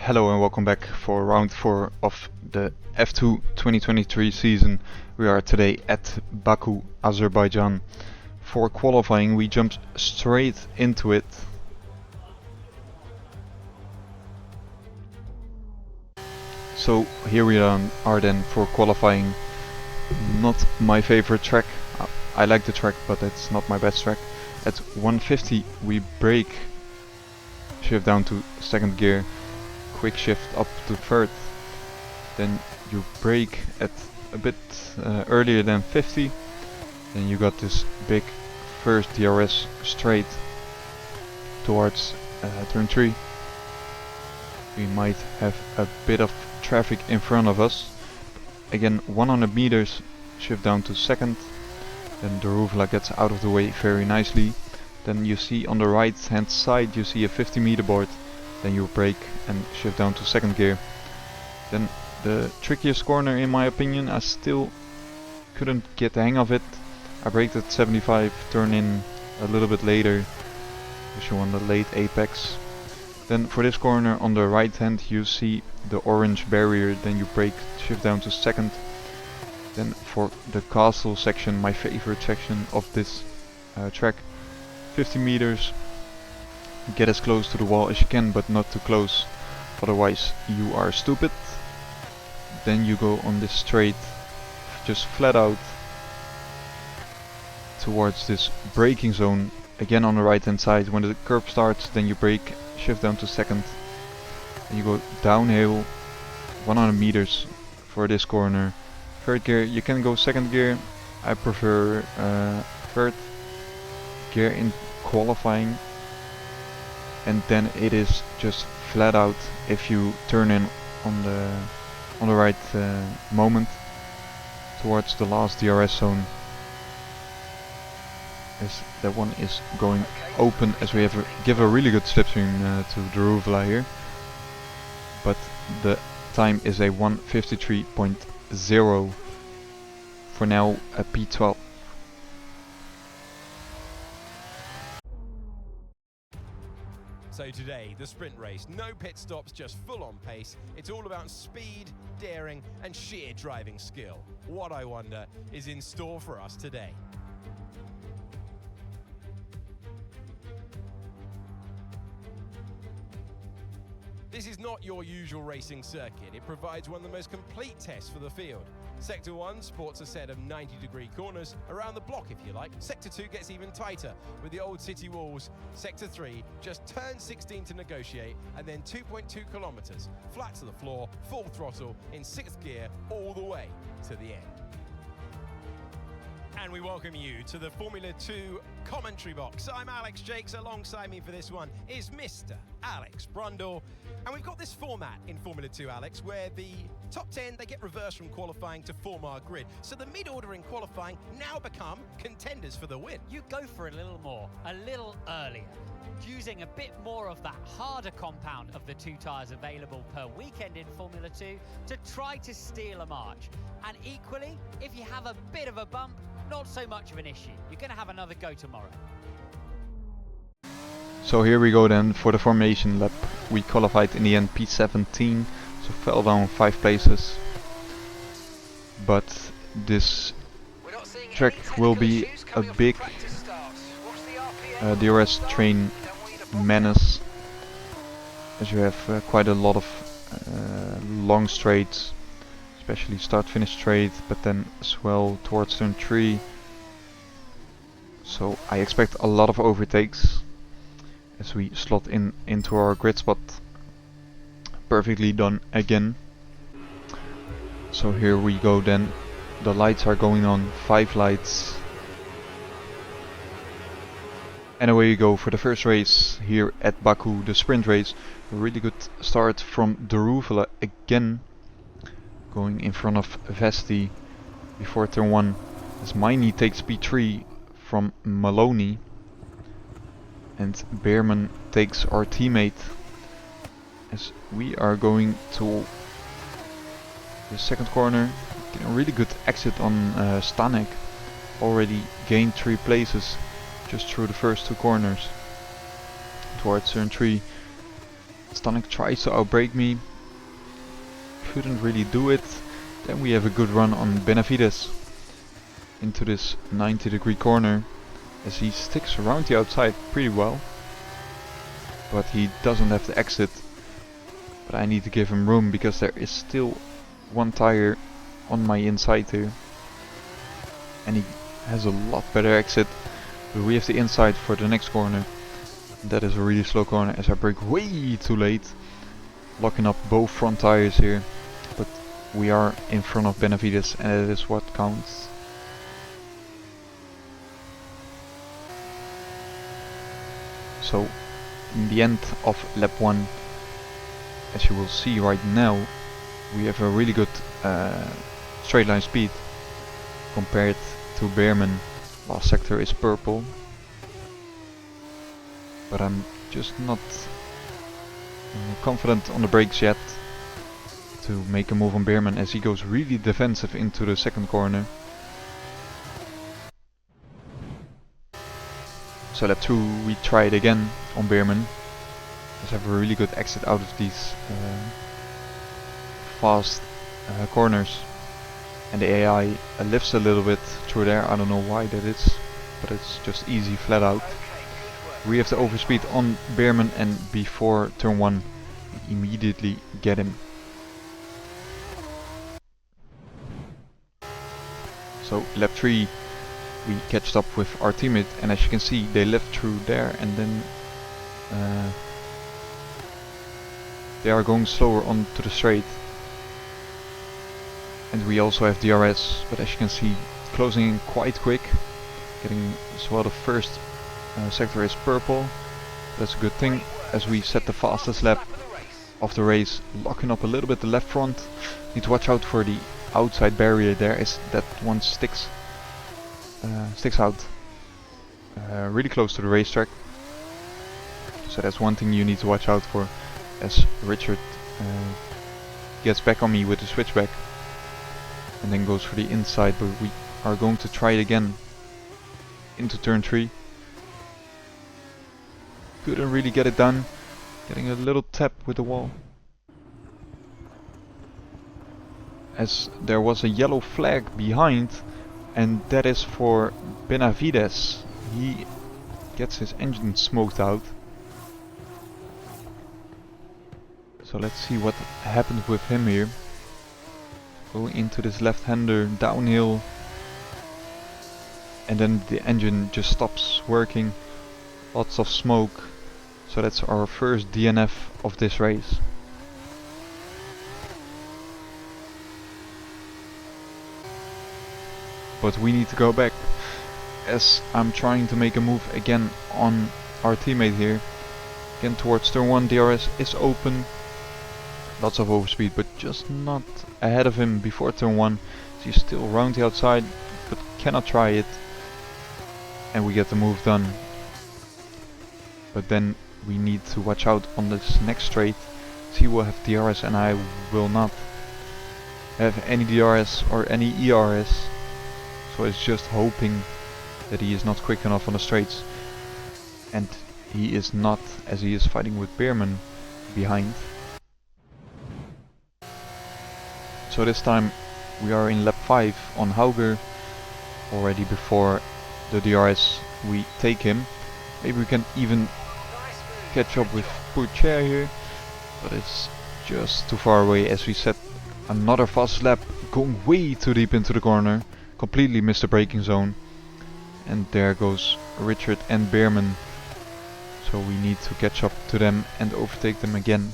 Hello and welcome back for round 4 of the F2 2023 season. We are today at Baku, Azerbaijan. For qualifying we jumped straight into it. So here we are then for qualifying. Not my favorite track. I like the track, but it's not my best track. At 150 we brake, shift down to second gear, quick shift up to third, then you brake at a bit earlier than 50, then you got this big first DRS straight towards turn 3. We might have a bit of traffic in front of us. Again, 100 meters, shift down to second, then the Ruvla gets out of the way very nicely. Then you see on the right hand side you see a 50 meter board, then you brake and shift down to second gear. Then the trickiest corner in my opinion, I still couldn't get the hang of it. I braked at 75, turn in a little bit later, because you want the late apex. Then for this corner on the right hand you see the orange barrier, then you brake, shift down to second. Then for the castle section, my favorite section of this track, 50 meters, get as close to the wall as you can but not too close, otherwise you are stupid. Then you go on this straight, just flat out towards this braking zone, again on the right hand side. When the curb starts then you brake, shift down to second, and you go downhill 100 meters for this corner. Third gear, you can go second gear, I prefer third gear in qualifying, and then it is just flat out if you turn in on the right moment towards the last DRS zone, as that one is going open, as we have give a really good slipstream to the Ruvla here, but the time is a 1:53.0 for now, a P12. So today, the sprint race, no pit stops, just full on pace. It's all about speed, daring, and sheer driving skill. What, I wonder, is in store for us today? This is not your usual racing circuit. It provides one of the most complete tests for the field. Sector 1 sports a set of 90-degree corners, around the block if you like. Sector 2 gets even tighter with the old city walls. Sector 3 just turn 16 to negotiate, and then 2.2 kilometers, flat to the floor, full throttle, in 6th gear, all the way to the end. And we welcome you to the Formula 2 commentary box. I'm Alex Jakes. Alongside me for this one is Mr. Alex Brundle. And we've got this format in Formula 2, Alex, where the top 10, they get reversed from qualifying to form our grid. So the mid-order in qualifying now become contenders for the win. You go for a little more, a little earlier, using a bit more of that harder compound of the two tyres available per weekend in Formula 2 to try to steal a march. And equally, if you have a bit of a bump, not so much of an issue. You're going to have another go tomorrow. So here we go then for the formation lap. We qualified in the end P17, so fell down 5 places. But this track will be a big DRS train menace, as you have quite a lot of long straights, especially start-finish straight, but then as well towards turn 3. So I expect a lot of overtakes as we slot into our grid spot. Perfectly done again. So here we go then. The lights are going on, 5 lights. And away you go for the first race here at Baku, the sprint race. A really good start from the Ruvla again, going in front of Vesti before turn 1, as Miney takes P3 from Maloney, and Beerman takes our teammate, as we are going to the second corner. A really good exit on Stanek, already gained 3 places just through the first 2 corners towards turn 3. Stanek tries to outbrake me. Couldn't really do it. Then we have a good run on Benavides into this 90-degree corner, as he sticks around the outside pretty well. But he doesn't have the exit. But I need to give him room because there is still one tire on my inside here. And he has a lot better exit. But we have the inside for the next corner. That is a really slow corner as I brake way too late. Locking up both front tires here. But we are in front of Benavides and that is what counts. So in the end of lap 1, as you will see right now, we have a really good straight line speed compared to Beerman. Last sector is purple, but I'm just not confident on the brakes yet to make a move on Beerman, as he goes really defensive into the second corner. So lap 2 we try it again on Beerman. Let's have a really good exit out of these fast corners. And the AI lifts a little bit through there. I don't know why that is, but it's just easy flat out. We have the overspeed on Beerman, and before turn 1 we immediately get him. So lap 3 we catched up with our teammate, and as you can see they left through there, and then they are going slower onto the straight. And we also have DRS, but as you can see closing in quite quick. Getting as well the first sector is purple. That's a good thing, as we set the fastest lap of the race, locking up a little bit the left front. Need to watch out for the outside barrier there, is that one sticks out really close to the racetrack. So that's one thing you need to watch out for, as Richard gets back on me with the switchback and then goes for the inside. But we are going to try it again into turn 3. Couldn't really get it done, getting a little tap with the wall, as there was a yellow flag behind, and that is for Benavides. He gets his engine smoked out. So let's see what happened with him here. Going into this left-hander downhill, and then the engine just stops working. Lots of smoke. So that's our first DNF of this race. But we need to go back, as I'm trying to make a move again on our teammate here. Again towards turn 1, DRS is open. Lots of overspeed, but just not ahead of him before turn 1. So he's still around the outside, but cannot try it. And we get the move done. But then we need to watch out on this next straight. He will have DRS and I will not have any DRS or any ERS. So it's just hoping that he is not quick enough on the straights. And he is not, as he is fighting with Beerman behind. So this time we are in lap 5 on Hauger. Already before the DRS we take him. Maybe we can even catch up with Pourchaire here, but it's just too far away, as we set another fast lap, going way too deep into the corner. Completely missed the braking zone. And there goes Richard and Beerman. So we need to catch up to them and overtake them again.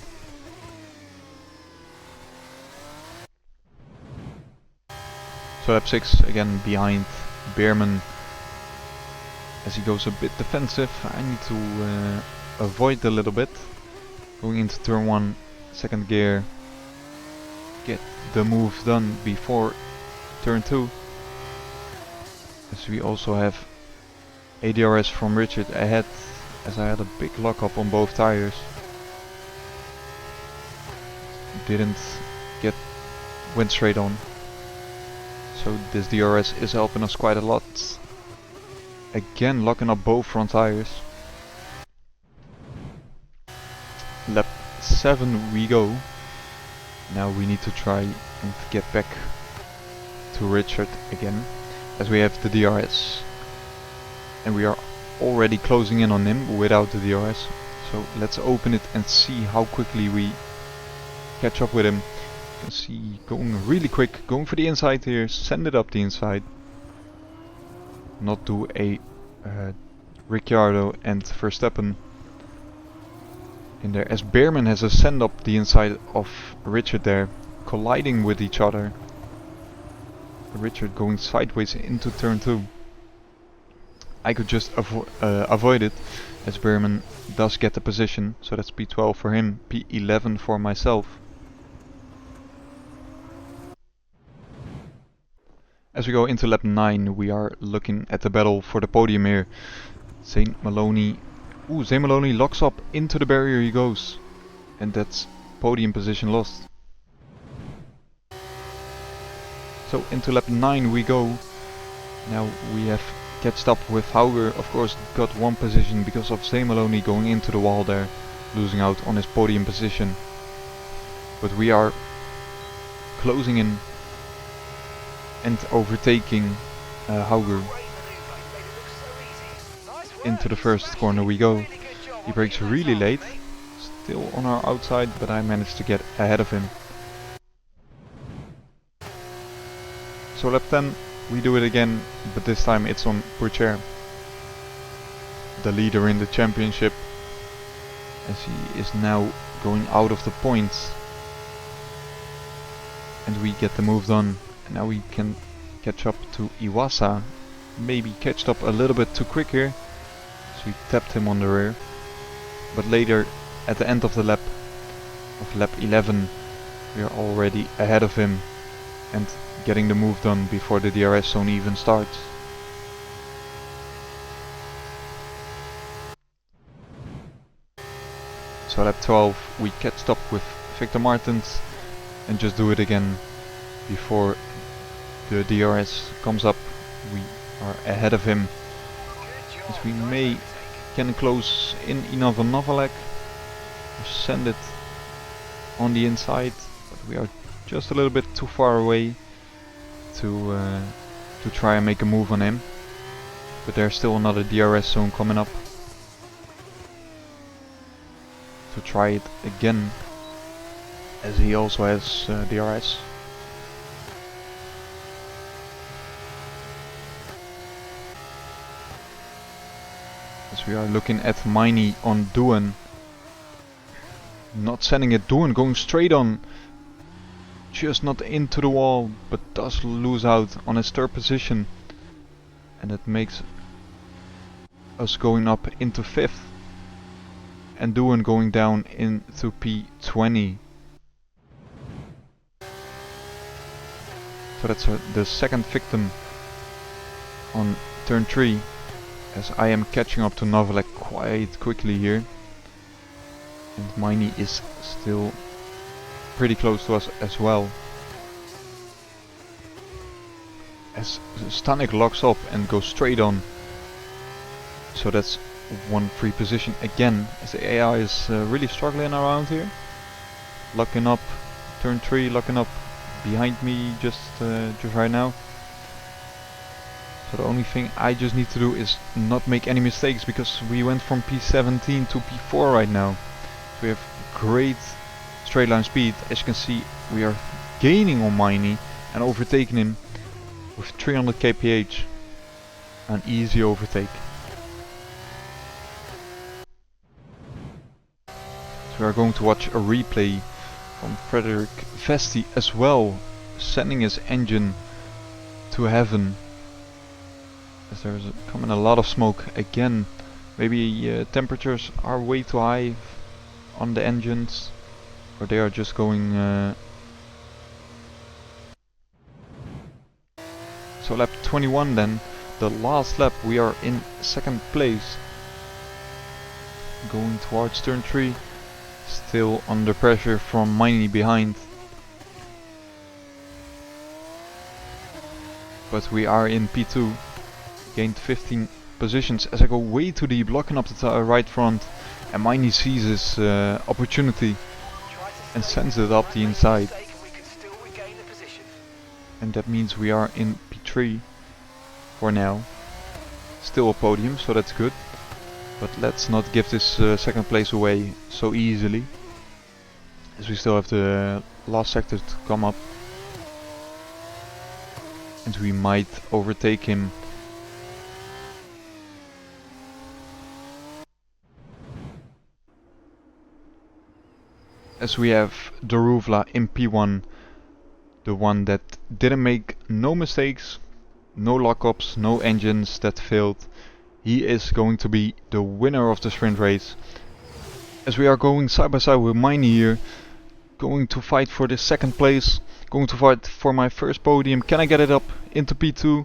So lap 6 again behind Beerman, as he goes a bit defensive. I need to avoid a little bit. Going into turn 1, second gear. Get the move done before turn 2. As we also have ADRS from Richard ahead, as I had a big lockup on both tires. Went straight on. So this DRS is helping us quite a lot. Again locking up both front tires. Lap 7 we go. Now we need to try and get back to Richard again, as we have the DRS. And we are already closing in on him without the DRS. So let's open it and see how quickly we catch up with him. You can see going really quick, going for the inside here, send it up the inside. Not do a Ricciardo and Verstappen in there, as Behrman has a send up the inside of Richard there, colliding with each other. Richard going sideways into turn 2. I could just avoid it, as Behrman does get the position, so that's P12 for him, P11 for myself. As we go into lap 9, we are looking at the battle for the podium here. Zane Maloney. Ooh, Zane Maloney locks up into the barrier, he goes. And that's podium position lost. So into lap 9 we go. Now we have catched up with Hauger, of course got one position because of Zane Maloney going into the wall there, losing out on his podium position. But we are closing in and overtaking Hauger. Into the first corner we go. He brakes really late, still on our outside, but I managed to get ahead of him. So lap 10 we do it again, but this time it's on Pourchaire, the leader in the championship, as he is now going out of the points. And we get the move done. And now we can catch up to Iwasa. Maybe catched up a little bit too quick here, so we tapped him on the rear. But later, at the end of the lap, of lap 11, we are already ahead of him and getting the move done before the DRS zone even starts. So lap 12 we catched up with Victor Martens and just do it again before the DRS comes up. We are ahead of him, as we can close in enough on Novalek, send it on the inside, but we are just a little bit too far away to try and make a move on him. But there's still another DRS zone coming up to try it again, as he also has DRS. As we are looking at Miney on Doohan, not sending it, Doohan going straight on, just not into the wall, but does lose out on his third position, and that makes us going up into 5th, and Doohan going down into P20. So that's the second victim on turn 3, as I am catching up to Novalek quite quickly here, and Miney is still pretty close to us as well. As Stanek locks up and goes straight on, so that's one free position again, as the AI is really struggling around here. Locking up, turn 3, locking up behind me just right now. So the only thing I just need to do is not make any mistakes, because we went from P17 to P4 right now. So we have great straight line speed. As you can see, we are gaining on Miney and overtaking him with 300 kph. An easy overtake. So we are going to watch a replay from Frederick Vesti as well, sending his engine to heaven, as there's coming a lot of smoke again. Maybe temperatures are way too high on the engines, or they are just going so lap 21 then, the last lap, we are in 2nd place, going towards turn 3, still under pressure from Miney behind, but we are in P2, gained 15 positions as I go way too deep, locking up the right front, and Miney sees his opportunity and sends it up the inside. And that means we are in P3 for now. Still a podium, so that's good. But let's not give this second place away so easily, as we still have the last sector to come up. And we might overtake him. As we have Daruvla in P1, the one that didn't make no mistakes, no lockups, no engines that failed. He is going to be the winner of the sprint race. As we are going side by side with Mine here, going to fight for the second place, going to fight for my first podium. Can I get it up into P2?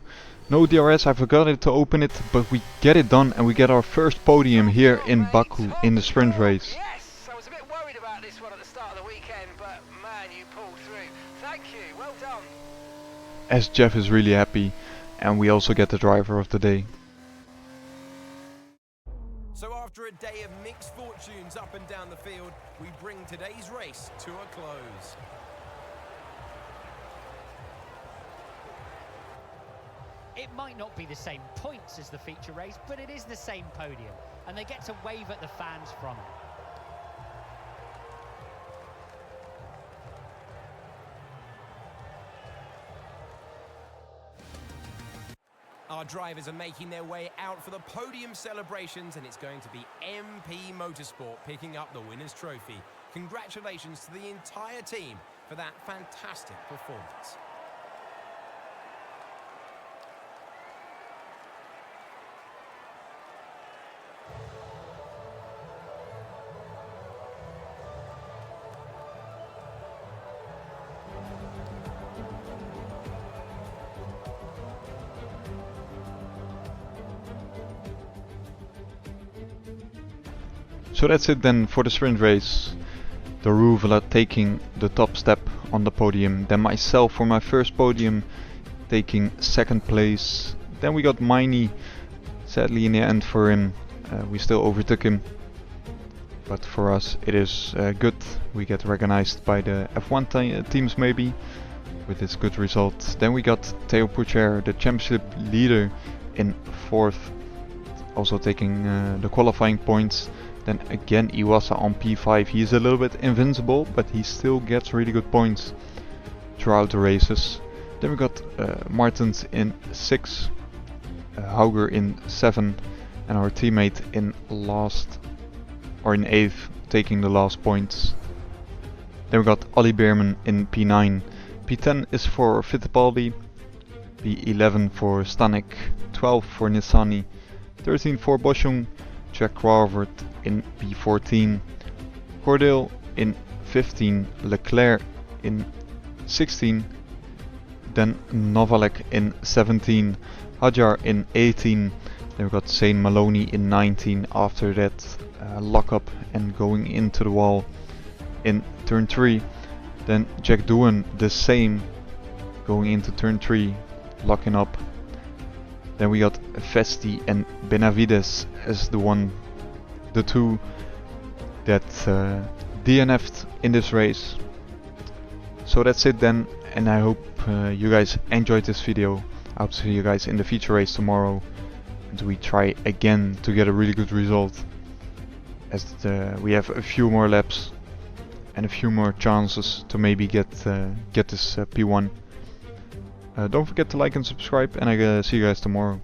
No DRS, I forgot it to open it, but we get it done and we get our first podium here in Baku in the sprint race. Yes, I was a bit worried about this one at the start of the weekend, but man, you pulled through. Thank you, well done. As Jeff is really happy, and we also get the driver of the day. So after a day of mixed fortunes up and down the field, we bring today's race to a close. It might not be the same points as the feature race, but it is the same podium, and they get to wave at the fans from it. Our drivers are making their way out for the podium celebrations, and it's going to be MP Motorsport picking up the winner's trophy. Congratulations to the entire team for that fantastic performance. So that's it then for the sprint race. Daruvla taking the top step on the podium, then myself for my first podium taking second place. Then we got Miney, sadly in the end for him, we still overtook him. But for us it is good, we get recognized by the F1 teams maybe with this good result. Then we got Theo Pucher, the championship leader, in fourth, also taking the qualifying points. Then again Iwasa on P5, he's a little bit invincible, but he still gets really good points throughout the races. Then we got Martens in 6, Hauger in 7, and our teammate in last, or in 8th, taking the last points. Then we got Ollie Beerman in P9, P10 is for Fittipaldi, P11 for Stanek, 12 for Nissani, 13 for Boschung, Jack Crawford in P14, Cordell in 15, Leclerc in 16, then Novalek in 17, Hadjar in 18, then we got Zane Maloney in 19 after that lockup and going into the wall in turn 3, then Jack Doohan the same going into turn 3, locking up. Then we got Festi and Benavides as the two that DNF'd in this race. So that's it then, and I hope you guys enjoyed this video. I hope to see you guys in the feature race tomorrow, and we try again to get a really good result, as we have a few more laps and a few more chances to maybe get this P1. Don't forget to like and subscribe, and I see you guys tomorrow.